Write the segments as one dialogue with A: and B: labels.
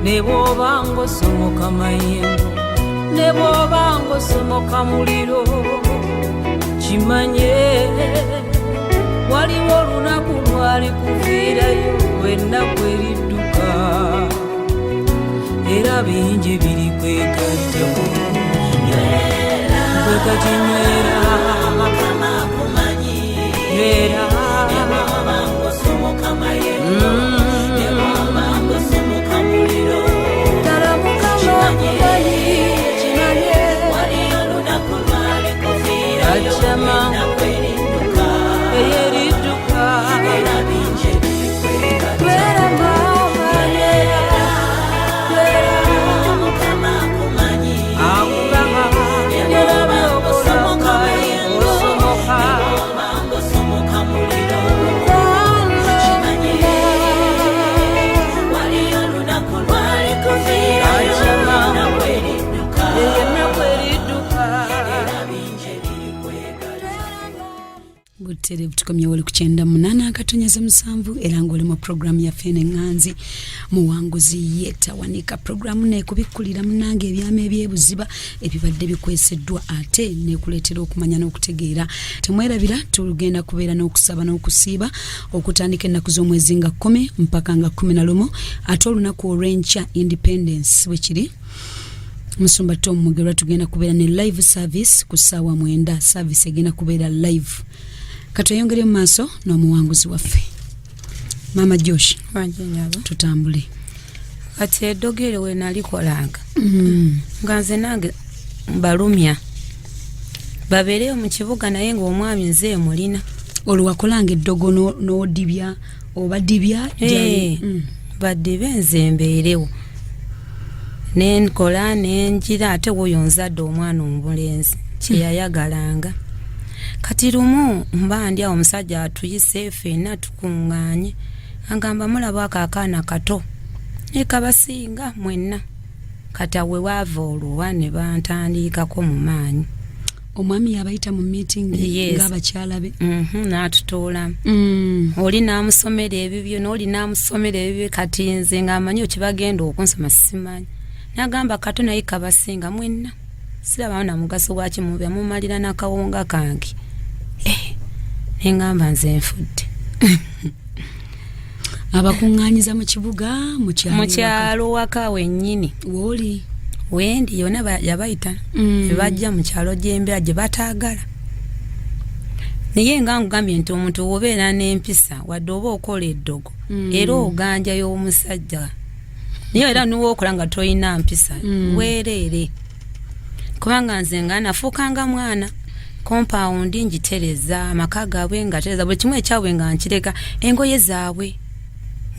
A: ne bw'oba ng'osomoka mayengo ne bw'oba ng'osomoka muliro kimanye waliwo olunaku lwali kuviirayo ennaku eridduka era bingi biri kwegattako kwekakinywera Mukama akumanyi nywera ne bw'oba ng'osomoka mayengo ne bw'oba ng'osomoka muliro ddala Mukama akumanyi kimanye waliwo olunaku lwali kuviirayo ennaku eridduka era bingi biri kwegattako Butere tukomye wali kuchenda munana akatonyeza musanvu era ngoli mu program ya Fene Nganzi muwanguzi yeta wanika program ne kubikulira munange ebyame ebyebuziba ebibadde bikweseddwa ate ne kuletera okumanya n'okutegeera temwerabira tulugenda kubeera n'okusaba n'okusiiba okutandika ennaku z'omwezi nga 10 mpaka nga 11 ate olunaku olw'enkya independence wekiri Musumba Tom Mugerwa tugenda kubeera ne live service ku ssaawa 9 service egenda kubeera live katuyongere mu maaso n'omuwanguzi waffe Mama Josh tutambule
B: kati eddogere we nalikolanga nga nze nange balumya babeereyo mu kibuga naye ng'omwami nze mulina
A: olwakolanga eddogo n'odibya oba dibya
B: badde benze mbeerewo nenkola nenjira ate woyonzadde omwana omulenzi kyeyayagalanga kati lumu mba ndi awo omusajja atuyise ffenna tukuŋŋaanye angamba mulaba akaakaana kato ne kabasinga mwenna kati awe waava oluwa ne bantandikako mu maanyi
A: omwami yabayita mu meeting ng'abakyala be
B: n'atutuulamu oli n'amusomera ebibyo n'oli n'amusomera ebibyo kati nze ng'amanyi okibagenda okunsoma simanyi n'agamba kato naye kabasinga mwenna sirabawo na mugaso gwaki mubya mumalira n'akawunga kange nengamba nze nfudde
A: abakuŋŋaanyiza mu kibuga mu
B: kyalo waka wennyini
A: woli
B: wendi yona yabayita bajja mu kyalo gy'embeera gye bataagala naye nga ngambye nti omuntu wobeera n'empisa wadde oba okola eddogo era oganja y'omusajja naye era niwookola nga toyina mpisa weereere kubanga nze nga nafuukanga mwana compound njitereza amaka gaabwe nga tereza buli kimu ekyabwe nga nkireka engoye zaabwe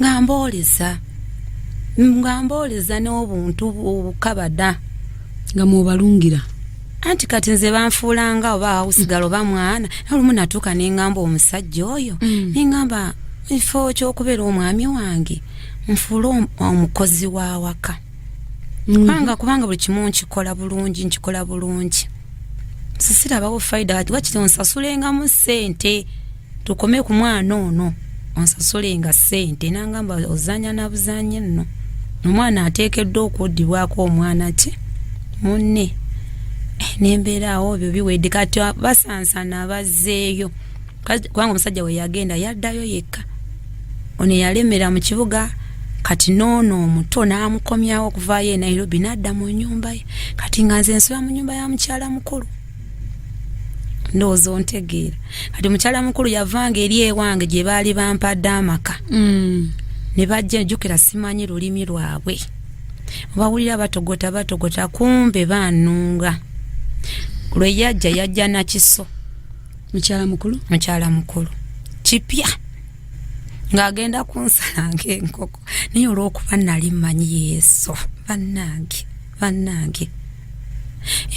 B: nga mbooleza n'obuntu obukabada
A: nga mubalungira
B: anti kati nze banfuulanga oba usigalo ba mwana olumu natuuka n'engamba omusajja oyo n'engamba ifo ky'okubeera omwami wange nfuula omukozi wa waka kubanga buli kimu nkikola bulungi sisirabawo faida kati wakiti onsasulengamu ssente tukome ku mwana ono onsasulenga ssente nangamba ozanya na buzanye nno omwana ateekeddwa okuddibwako omwana kye munne nembeera awo ebyo biwedde kati basansana bazzeeyo kubanga omusajja we yagenda yaddayo yekka ono yalemera mu kibuga kati noono omuto n'amukomyawo okuvaayo e Nairobi n'adda mu nnyumba ye kati nga nze nsula mu nnyumba ya mukyala mukulu ndowooza ontegeera kati mukyala mukulu yavanga eri ewange gye baali bampadde amaka ne bajja jjukira simanyi lulimi lwabwe bawulira batogota kumbe baanunga lwe yajja na kiso mukyala mukulu kipya ng'agenda kunsala ng'enkoko naye olw'okuba nali mmanyi yesu bannange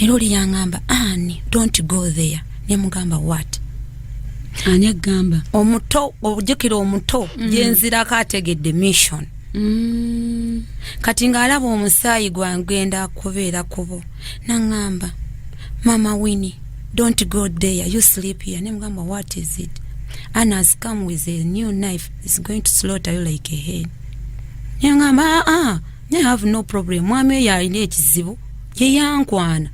B: era oli yaŋŋamba Annie don't go there ne mugamba what
A: ani agamba
B: omuto ojjukira omuto gyenzirako ategedde mission kati ng'alaba omusaayi gwangenda kubeera kubo naŋŋamba Mama Winnie don't go there you sleep here ne mugamba what is it Anna has come with a new knife is going to slaughter you like a hen. Nyangamba I have no problem. Mwami yalina ekizibu ye yankwana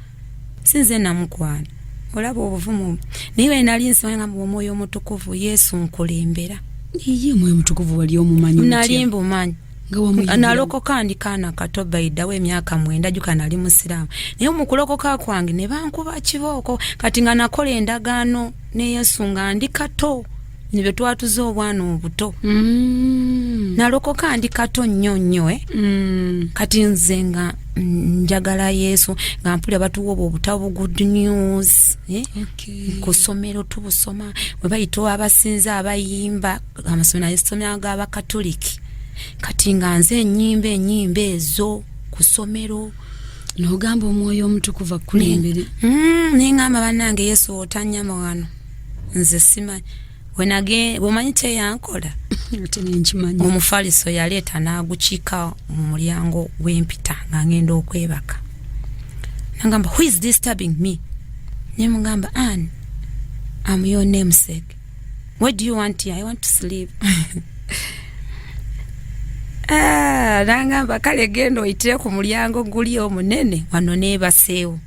B: sinze namukwana olaba obuvumu niwe nali nsanga mu Mwoyo Mutukuvu Yesu nkulembera
A: ye Mwoyo Mutukuvu wali omumanyi
B: nali mbumanyi
A: nga
B: nalokoka ndi kana kato baida we myaka 9 juka nali musiramu naye mukulokoka kwange ne bankuba kibooko kati nga nakola endagaano ne Yesu nga ndi kato nibe twatuza obwana obuto nalokoka ndi kato nnyo kati nze nga njagala Yesu nga mpulira batuwa obutabu good news kusomero tubusoma bwe bayitwa abasinza abayimba amasomero y'esomero g'Abakatoliki kati nga nze ennyimba ezo kusomero
A: n'ogamba Omwoyo Omutukuvu akulembere
B: nengamba bannange Yesu otanyama wano nze simanyi bwemanyi kye yankola omufaliso yaleeta n'agukiika mu mulyango w'empita nga ngenda okwebaka nangamba who is disturbing me nemugamba Anne I'm your namesake what do you want here? I want to sleep nangamba kale genda oyitire ku mulyango guli omunene wano neebaseewo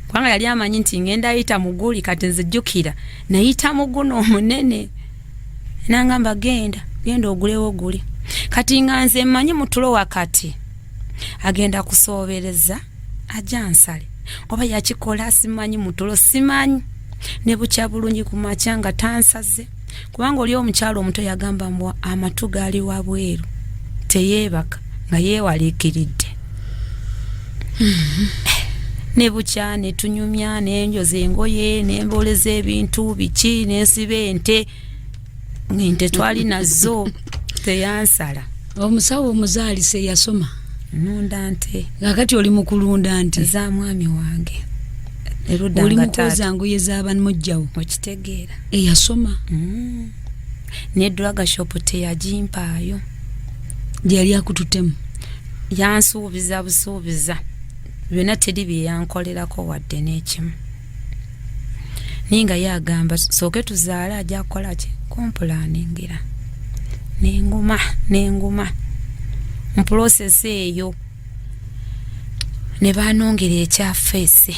B: kubanga yali amanyi nti ngenda ayita muguli kati nzijjukira nayita muguno omunene nangamba genda ogulewo guli kati nga nze mmanyi mutulo wakati agenda kusoobereza ajja nsale oba yakikola simanyi mutulo simanyi ne bukya bulungi ku makya nga tansaze kubanga oli omukyalo omuto yagamba mbwa amatu gaali wabweru teyeebaka nga yeewaliikiridde ne bukya ne tunyumya n'enjoza engoye n'embooleza ebintu biki n'ensiba ente twali nazo teyansala
A: omusawo omuzaalise yasoma
B: nunda nte
A: kakati oli mukulunda nte
B: za mwami wange
A: oli mukoza ngoye z'abamujjawo
B: okitegeera
A: eyasoma
B: ne drug shop teyagimpaayo
A: gyali akututemu
B: yansuubiza busuubiza byonna teri bye yankolerako wadde n'ekimu ninga yagamba sooke tuzaala ajja kukola ki kumpulaningira n'enguma mu process eyo ne banongera ekyafeese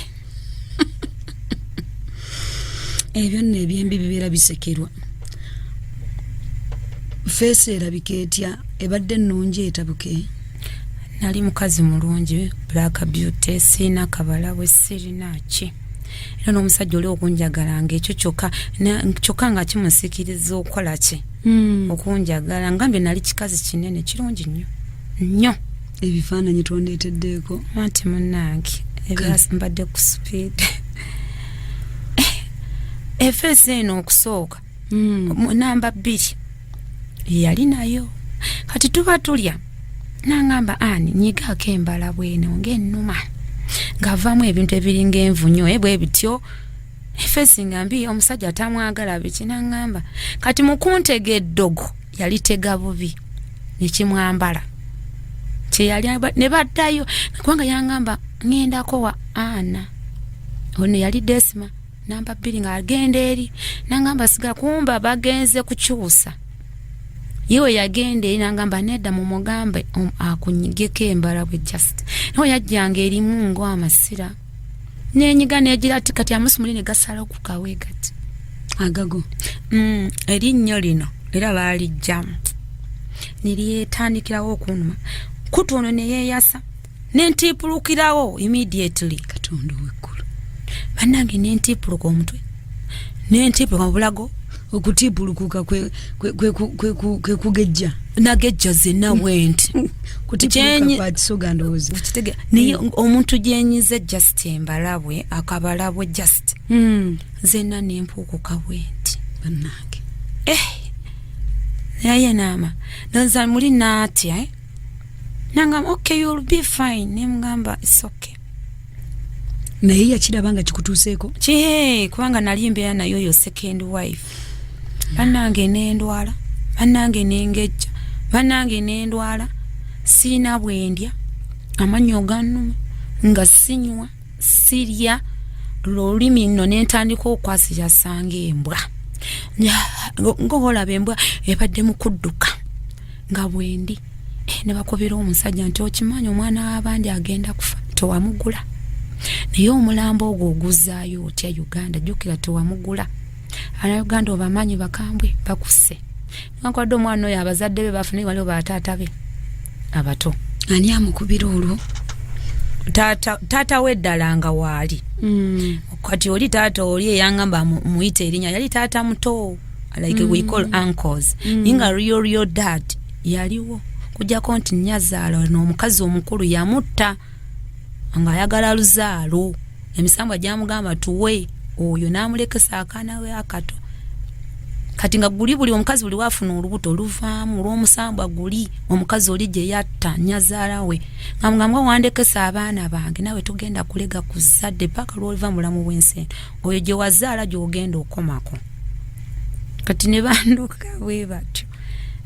A: ebyo nno ebyembi bibeera bisekerwa feesi erabika etya ebadde ennungi etabuke
B: nali mukazi mulungi black beauty sina kabala we sirina ki era n'omusajja oli okunjagalanga ekyo kyokka nga kimusikiriza okukola ki okunjagala ngambye nali kikazi kinene kirungi nnyo
A: ebifaananyi tondeeteddeeko
B: anti munnange ebyambadde ku speed efeesi eno okusooka namba 2 yali nayo kati tuba tulya nangamba Ani nyigaako embala bwene ng'ennuma ng'avaamu ebintu ebiringa envunyo bwe bityo efeesi nga mbi omusajja tamwagala biki nangamba kati mukuntega eddogo yali tega bubi nekimwambala kyeyali ne baddayo kubanga yangamba ngendako wa Ana ono yali Desima namba 2 ng'agenda eri nangamba sigala kumba bagenze kukyusa yewe yagenda eri nangamba nedda mu mugambe akunyigeko embala bwe just naho yajjanga erimu ngo amasira nenyiga negira kati amusumuli ne gasala ku kawe gati
A: agago
B: erinnyo lino era baalijjamu niliyetandikirawo okunuma kutono ne yeeyasa nentipulukirawo immediately
A: Katonda w'eggulu
B: bannange nentipuluka omutwe nentipuluka mu bulago
A: okutipulukuka kwe kugejja
B: nagejja zenna went
A: kutipuluka kwa kisoga ndowooza
B: naye omuntu gyenyize just embalabwe akabalabwe just zenna nempuukuka bwenti
A: bannange
B: naye naama ndoza muli naatya nangamba okay you'll be fine nemugamba it's okay
A: naye yakiraba nga kikutuuseeko
B: kubanga nali mbeera nayo yo second wife bannange nendwala bannange nengejja bannange nendwala siina bwendya amanyo gannuma nga sinywa sirya lulimi nno nentandika okwasira sanga embwa ng'olaba embwa ebadde mu kudduka nga bwendi ne bakobera omusajja nti okimanyi omwana w'abandi agenda kufa tewamugula naye omulambo ogwo oguzaayo otya Uganda jjukira tewamugula Uganda obamanyi bakambwe bakuse nakwadde omwana oyo abazadde be bafune waliwo bataata be abato
A: ani amukubira olwo
B: taata weddala nga waali kati oli taata oli eyangamba muyita erinnya yali taata muto like we call uncles inga real dad yaliwo kujjako nti nnyazaala n'omukazi omukulu yamutta nga ayagala luzaalo emisambwa gyamugamba tuwe oyo n'amulekesa akaana we akato kati nga guli buli omukazi buli wafuna olubuto oluvaamu olw'omusambwa guli omukazi oli gye yatta nnyazaala we nga wandekesa abaana bange nawe tugenda kulega ku zadde paka lw'oliva mulamu w'ensi oyo gye wazaala gy'ogenda okomako kati ne banduka bwe batyo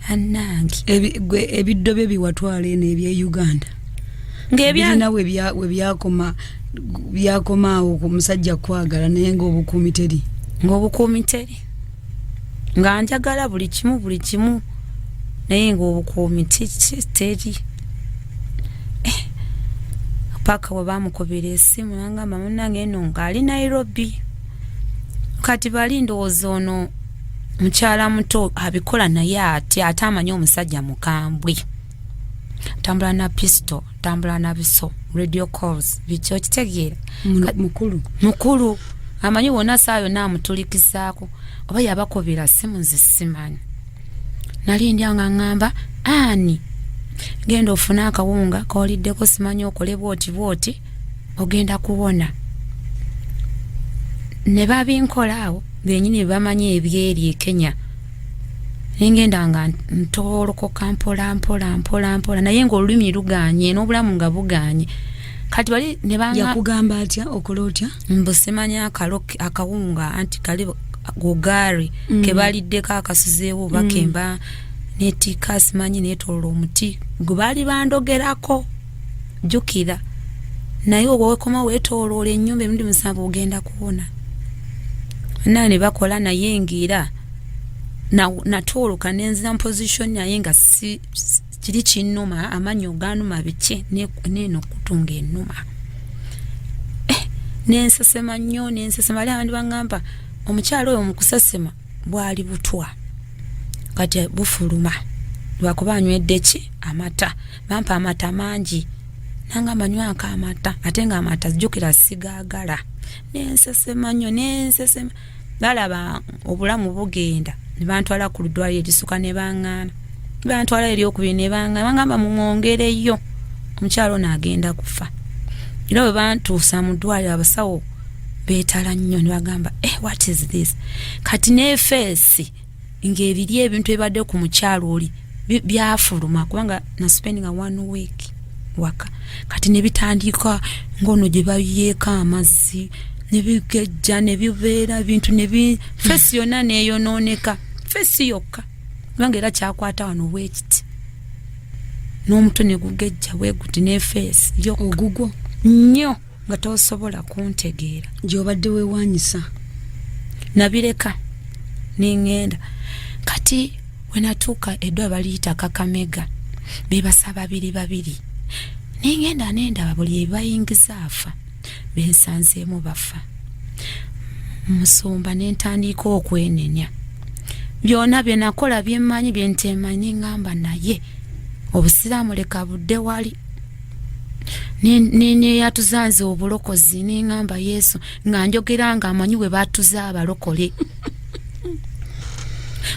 B: annange
A: ebiddo bye biwatwala eno ebye Uganda ng'ebyana we byakomaawo ku musajja kwagala naye ng'obukuumi teri nga njagala buli kimu naye ng'obukuumi teri paka we bamukobera essimu nangamba munnange eno ng'ali Nairobi kati bali ndowooza ono mukyala muto abikola naye ate amanyi omusajja mukambwe tambula na pistol tambula na biso radio calls bicho kitegeera mukulu amanyi wona saayo namutulikizaako oba yabakobera simu nzisimanyi nali ndyanga ngamba ani genda ofuna akawunga kawaliddeko simanyi okole bwoti ogenda kuwona ne babinkolaawo benyini bamanyi ebyeri e Kenya ngenda nga ntolokoka mpola naye ng'olulimi luganye n'obulamu nga buganye kati bali ne banga yakugamba atya okola otya
B: mbusimanya akawunga anti kali gogari kebaliddeko akasuzeewo bakemba netika simanyi netolola omuti gwe bali bandogerako jukira naye obwekoma wetoloola ennyumba emirundi musanvu ogenda kuwona nane bakola naye ngira natoloka nenzira position naye nga kiri kinnuma amanyi oganuma biki neno kutunga ennuma nensesema nnyo ali abandi bangamba omukyalo oyo mukusesema bwali butwa kati bufuluma lwakuba anywedde ki amata bampa amata mangi nanga manywaka amata ate nga amata jjukira sigagala nensesema balaba obulamu bugenda ne bantwala ku ludwaliro erisuka ne baŋŋaana bantwala eri okubiri ne baŋŋaana bangamba mumwongereyo omukyalo n'agenda kufa era bwe bantuusa mu ddwaliro abasawo beetala nnyo ne bagamba what is this kati n'efeesi ng'ebiri ebintu ebibadde ku mukyalo oli byafuluma kubanga naspendinga 1 week waka kati ne bitandika ngono gye bayeeka amazzi ne bigejja ne bibeera ebintu ne feesi yonna neeyonooneka feesi yokka kubanga era kyakwata wano bwekiti n'omutwe ne gugejja weeguti n'efeesi yokka
A: ogugwo
B: nnyo nga tosobola kuntegeera
A: gy'obadde weewanyisa
B: nabireka nengenda kati wenatuuka eddwaliro baliyita Kakamega bebasaba babiri nengenda nendaba buli ebayingiza afa bensanzeemu bafa musumba nentandika okwenenya byonna byenakola byemmanyi byentemanyi ngamba naye obusiraamu leka budde wali ne yatuzanze obulokozi nengamba Yesu nga njogera nga amanyi bwe batuza abalokole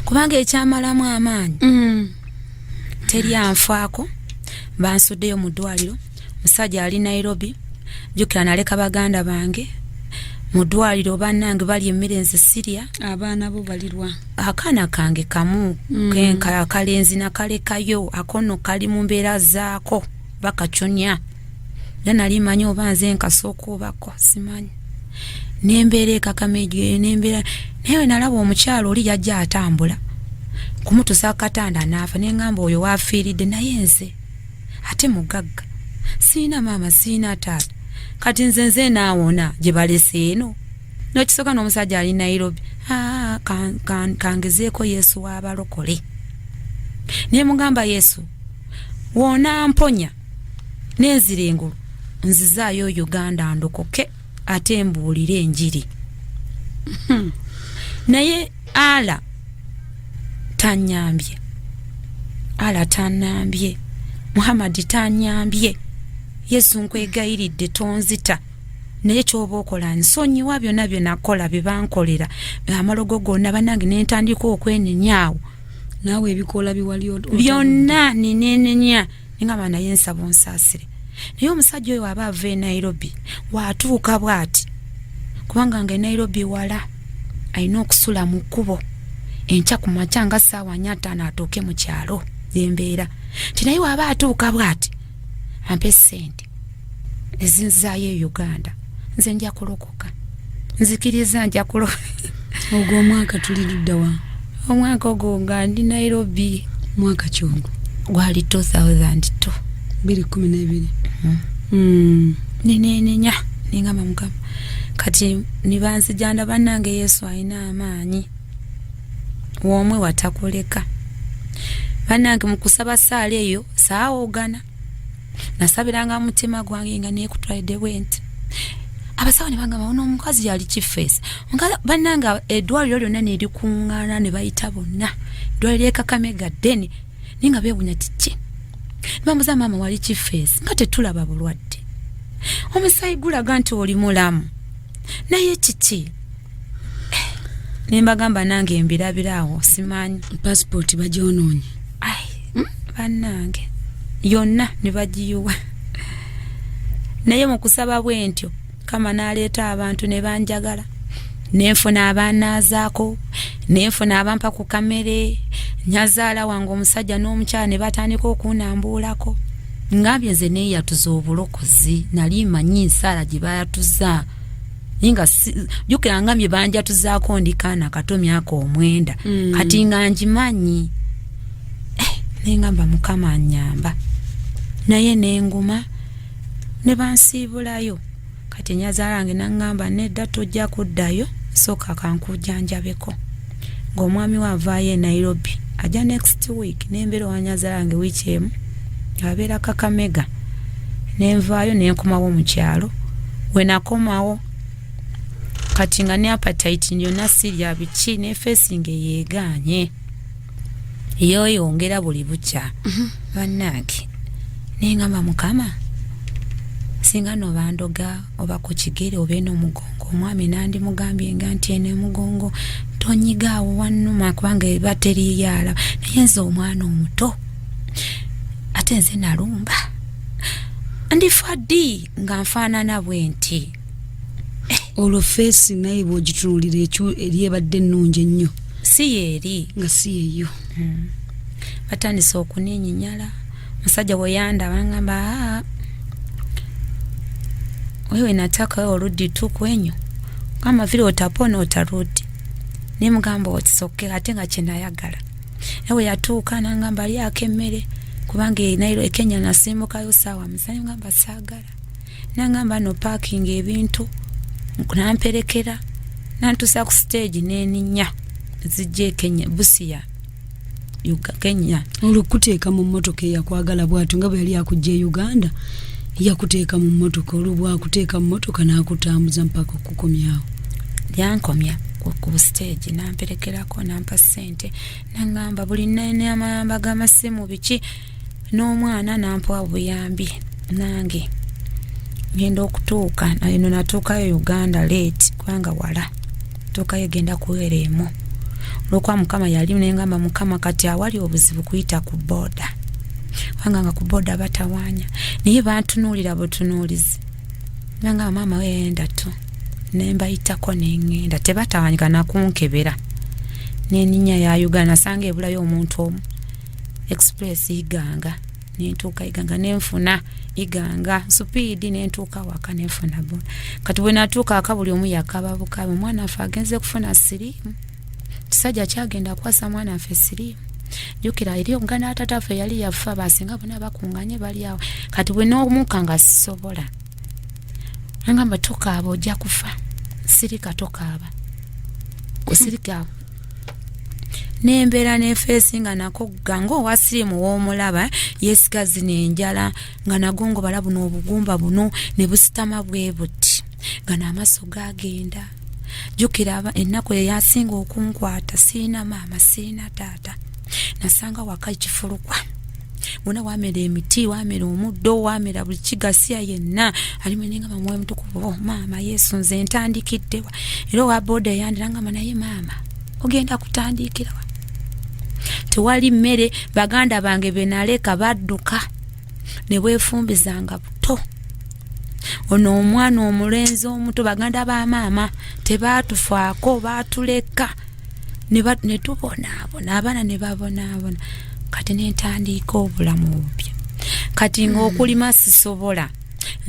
B: kubanga ekyamalamu amaanyi teri anfaako bansuddeyo mu ddwaliro musajja ali Nairobi jjukira naleka baganda bange mu ddwaliro bannange bali emmere nze sirya
A: abaana bo balirwa
B: akaana kange kamu kalenzi nakalekayo akono kali mu mbeera zaako bakacunya nali manyi oba nze nkasooka obako simanyi n'embeera ekakamejo n'embeera naye nalaba omukyalo oli yajja atambula kumutusa akatanda n'afa nengamba oyo waafiiridde naye nze ate mugagga siina maama siina taata kati nze naawona gye balese eno n'okisooka n'omusajja ali Nairobi kangezeeko Yesu w'abalokole naye mugamba Yesu wona mponya nenzire engulu nzizaayo Uganda ndokoke ate mbuulire enjiri. Naye ala tanyambye, ala tanambye, Muhammad tanyambye, Yesu nkwegayiridde tonzita, naye ky'oba okola nsonyiwa byonna bye nakola bye bankolera amalogo gonna bannange ne ntandika okwenenyaawo.
A: Naawe ebikola biwali
B: byonna ninenenya ngamba naye nsaba onsaasire. Naye omusajja oyo aba ava e Nairobi waatuuka bw'ati, kubanga nga e Nairobi wala alina okusula mu kkubo enkya ku makya nga ssaawa 4 atooke mu kyalo embeera ti naye waba atuuka bw'ati ampe ssente ezinzaayo e Uganda nze nja kulokoka, nzikiriza nja kulokoka.
A: Ogwo omwaka tuli ludda wa?
B: Omwaka ogwo nga ndi Nairobi.
A: Mwaka kyongo
B: gwali 2002.
A: 2012.
B: Ninenenya ningamba Mukama kati nibanzijanda bannange Yesu alina amaanyi womwe watakoleka bannange mu kusaba ssaala eyo saawogana nasabiranga mutima gwange nga neekutwalidde bwenti. Abasawo ne bangamba ono omukazi yali kifeesi bannange eddwaliro lyonna ne likuŋŋaana ne bayita bonna eddwaliro Kakamega ddene naye nga beebunya kiki bambuza maama wali kifeesi nga tetulaba bulwadde, omusaayi gulaga nti oli mulamu naye kiki ne mbagamba nange embirabiraawo simanyi
A: passport bagyonoonye
B: bannange yonna ne bagiyuwa. Naye mu kusaba bwentyo Kama n'aleeta abantu ne banjagala nenfuna abaanaazaako nenfuna abampa ku kamere nyazaala wange omusajja n'omukyala ne batandika okunambuulako ngambye nze neeyatuza obulokozi nali manyi nsaala gye bayatuza nga jjukira ngambye banjatuzaako ndikaana kato myaka 9 kati nga ngimanyi nengamba Mukama annyamba naye nenguma ne bansiibulayo kati nyazaala wange nangamba nedda tojja kuddayo sooka kankujjanjabeko ng'omwami waavaayo e Nairobi ajja next week nembeera wa nyazaala wange wiiki emu abeera Kakamega nenvaayo nenkomawo mu kyalo we nakomawo kati nga ne appetite yonna sirya biki ne facing yeegaanye yongera buli bukya bannange nengamba Mukama singa no bandoga oba ku kigere oba n'omugongo omwami nandi mugambye nga nti ene mugongo tonyigaawo wannuma kubanga eba teriyala naye nze omwana omuto ate nze nalumba ndifaddi nga nfaanana bwenti
A: olwo feesi naye bw'ogitunuulira eri ebadde ennungi ennyo
B: si yeeri
A: nga si yeeyo
B: batandise okuninyinyala musajja bwe yandaba ngamba wewe nataka wewe urudi tu kwenyu kama vile utapona utarudi ni mugamba otisoke ate nga kyenayagala ewe yatuuka nangamba ali akemmere kubange nairo Kenya nasimbukayo sawa musanyu ngamba saagala nangamba no parking ebintu namperekera nantusa ku stage neninya zijje Kenya Busia Kenya
A: olukuteeka mu mmotoka yakwagala bwatu nga bwe yali akujje Uganda yakuteeka mu mmotoka olubwa kuteeka mu mmotoka nakutambuza mpaka okukomyawo yankomya ku stage namperekerako nampa sente nangamba buli nene amayamba g'amasimu biki n'omwana nampa obuyambi nange ngenda okutuuka nayo natuukayo Uganda late kubanga wala tuukayo genda kuwereemu olw'okuba Mukama yali nengamba Mukama kati awali obuzibu kuyita ku boda wanga ku boda batawaanya naye bantunuulira butunuulizi nanga maama weenda tu nembayitako nengenda tebatawanyika nakunkebera neninya ya Uganda sanga ebulayo omuntu omu express iganga nentuuka iganga nenfuna iganga speed nentuuka waka nenfuna bo kati bwe natuuka akabuli omu yakaba bukabe omwana afe agenze kufuna sirimu kisajja kyagenda kwasa mwana afe sirimu jukira eri omuganda atatafe yali yafa basinga bonna bakunganye bali awo kati bwe n'omuka nga sisobola ngamba tokaaba ojja kufa sirika tokaaba kusirika
B: Nembeera n'efeesi nga nako gango owasirimu w'omulaba yeesigazi n'enjala nga nagongo bala buno obugumba buno ne busitama bwe buti nga n'amaaso gagenda. Jjukira ennaku eyasinga okunkwata siina maama siina taata nasanga waka kifulukwa bonna wamera emiti wamera omuddo wamera buli kigasiya yenna alimenenga mama mutukuvu maama Yesu nze ntandikiddewa era wa boda yandirangama naye maama ogenda kutandikirawa tewali mmere baganda bange benaleka badduka ne bwefumbizanga buto ono omwana omulenzi omuto baganda ba maama tebatufaako batuleka ne tubonaabona abaana ne babonaabona kati nentandika obulamu obupya kati ng'okulima sisobola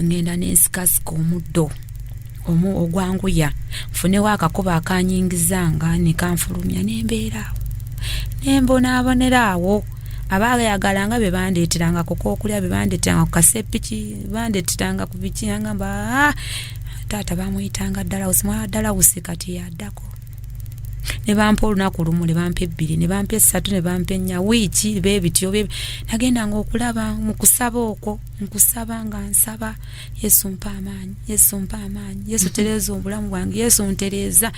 B: ngenda nensikasika omuddo ogwanguya nfunewo akakuba akanyingizanga nekanfulumya nembeeraawo nembonaabonerawo abayagalanga be bandeeteranga kokookulya be bandeeteranga ku kasepiki bandeeteranga ku biki ngamba taata bamuyitanga ddala usimwa ddala usi kati yaddako ne bampa olunaku lumu ne bampa 2 ne bampa 3 ne bampa 4 wiiki beebityo nagendanga okulaba mu kusaba okwo nkusaba nga nsaba Yesu mpa amaanyi Yesu mpa amaanyi Yesu tereeza obulamu bwange Yesu ntereeza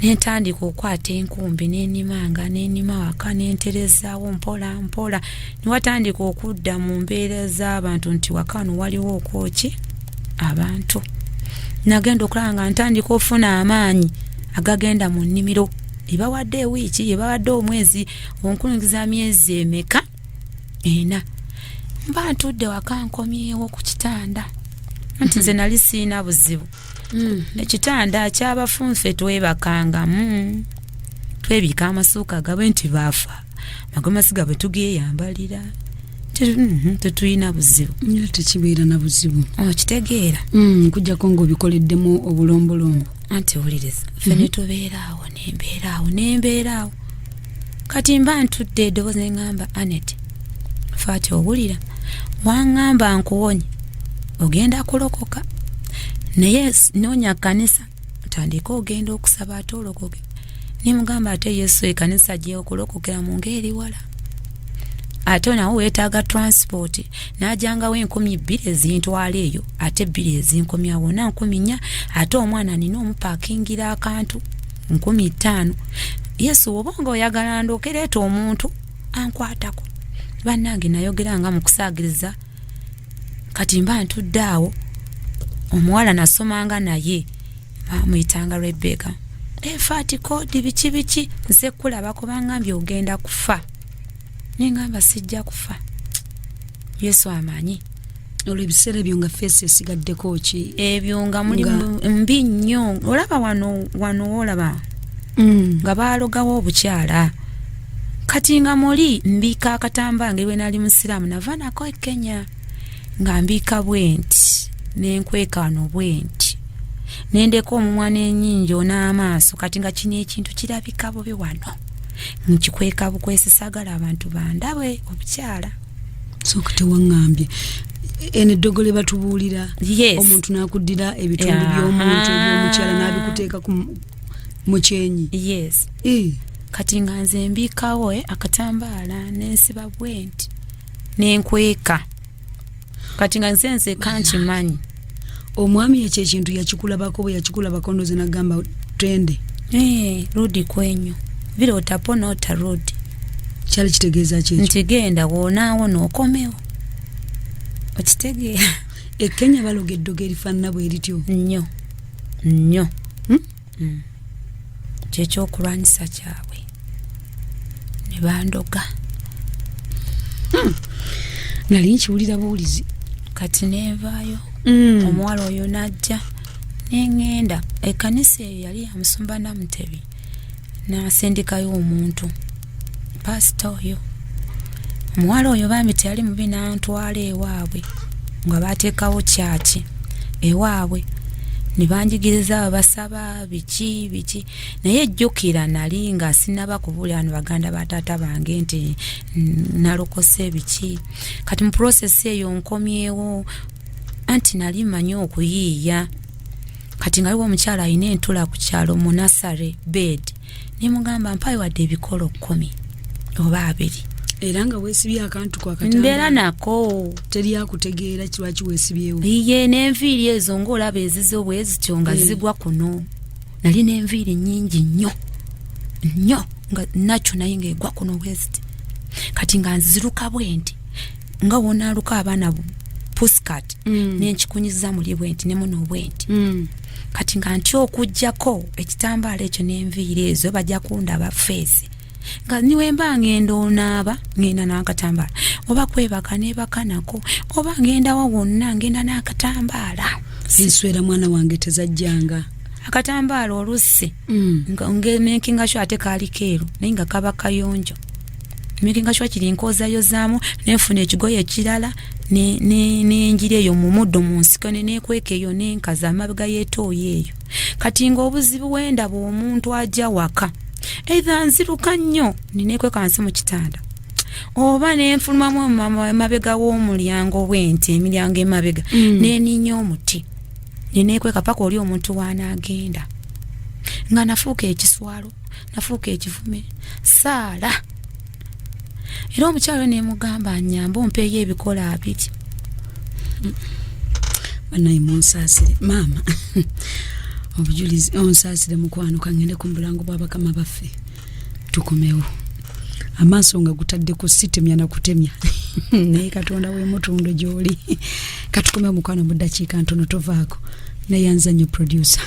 B: nentandika okwata enkumbi nenima waka nenterezaawo mpola mpola niwatandika okudda mu mbeera z'abantu nti wakano waliwo okwoki abantu nagenda okulaba nga ntandika ofuna amaanyi agagenda mu nnimiro ebawadde ewiiki ebawadde omwezi onkulungiza myezi emeka ena mba ntudde waka nkomyewo ku kitanda nti nze nali siina buzibu ekitanda ky'abafunfe twebakanga twebika amasuuka gabwe nti baafa magomasiga bwe tugeyambalira tetulina buzibu
A: tekibeera na buzibu
B: okitegeera
A: kujjako ng'obikoleddemu obulombolombo
B: anti wuliriza ffe ne tubeeraawo nembeeraawo kati mba ntudde eddoboozi ne ŋŋamba Annet faati owulira waŋŋamba nkuwonye ogenda kulokoka naye noonya kanisa tandika ogenda okusaba ate olokoke nimugamba ate Yesu ekanisa gye okulokokera mu ngeri wala ate nawo weetaaga transport najangawo 2,000 ezintwala eyo ate 2 ezinkomya wona 4,000 ate omwana nina omupaakingira akantu 15,000 Yesu obonga oyagala ndokereeta omuntu ankwatako bannange nayogeranga mu kusaagiriza kati mba ntudde awo omuwala nasomanga naye bamuyitanga Rebecca faati kodi biki nze kulaba kubangambye ogenda kufa nengamba sijja kufa Yesu amanyi
A: olw'ebiseera ebyo nga feesi esigaddeko ki
B: ebyo nga muli mbi nnyo olaba wano olaba nga baalogawo obukyala kati nga muli mbiika akatamba ngeri we nali musiraamu nava nako Kenya nga mbiika bwenti nenkweka wano bwenti nendeka omumwa n'ennyinjo n'amaaso kati nga kino ekintu kirabika bubi wano nkikweka bukwesisagala abantu bandabe obukyala
A: soka tewaŋŋambye eddogole batubuulira omuntu n'akuddira ebitundu by'omuntu by'omukyala n'abikuteeka mu kyenyi kati nga nze mbikawo akatambaala n'ensiba bwenti n'enkweka kati nga nze kankimanyi omwami ekyo ekintu yakikulabako bwe yakikulabako ndoze nagamba twende rudi kwenyu vile utapona otarudi kyali kitegeeza kyekyo nti genda woonaawo n'okomewo okitegeera Kenya baloga eddogo erifaanana bwe erityo nnyo kyekyokulwanyisa kyabwe ne bandoga nali nkiwulira buwulizi kati neevaayo omuwala oyo najja nengenda ekkanisa eyo yali yamusumba Namutebi n'asindikayo omuntu pasita oyo omuwala oyo bambi teyali mubi n'antwala ewaabwe nga bateekawo kyaki ewaabwe ne banjigiriza basaba biki naye jjukira nali nga sinaba kubuulira ano baganda bataata bange nti nalokose biki kati mu process eyo nkomyewo anti nali manyi okuyiiya
B: kati nga aliwo omukyala alina entula ku kyalo mu nursery bed ne mugamba mpayo wadde ebikolo 10 oba 2
A: era nga weesibye akantu kwa katamba
B: mbeera nako
A: teri akutegeera lwaki weesibyewo
B: iye n'enviiri ezo ng'olaba ezizo bwe zityo nga zigwa kuno nali n'enviiri nnyingi nnyo nga nakyo naye ng'egwa kuno bweziti kati nga nziruka bwenti nga wonaaluka abaana puskat n'enkikunyiza muli bwenti ne muno bwenti kati nga ntya okuggyako ekitambaala ekyo n'enviiri ezo bajja kundaba feesi nga niwe mba ngenda onaaba ngenda n'akatambaala oba kwebaka neebaka nako oba ngendawo wonna ngenda n'akatambaala
A: enswera mwana wange tezajjanga
B: akatambaala olusi ngemekinga sho ate kaali keeru naye nga kaba kayonjo mekinga sho kiri nkozayozaamu nenfuna ekigoye ekirala n'enjiri eyo mu muddo mu nsiko neneekweka eyo n'enkaza amabega y'etooyo eyo kati ng'obuzibu wendaba omuntu ajja waka either nziruka nnyo neneekweka wansi mu kitanda oba nenfulumamu emabega w'omulyango bw'enti emiryango emabega neeninya omuti neneekweka paka oli omuntu wanaagenda nga nafuuka ekiswalo nafuuka ekivume saala era omukyalo neemugamba nyamba ompeeyo ebikola 2
A: banaye munsaasire maama obujulizi onsaasire mukwano kangende ku mulango bw'abakama baffe tukomewo amaaso nga gutadde ku sitemya na kutemya naye katonda w'emutundwe gy'oli katukomewo mukwano mu ddakiika ntono tovaako naye anzanyo producer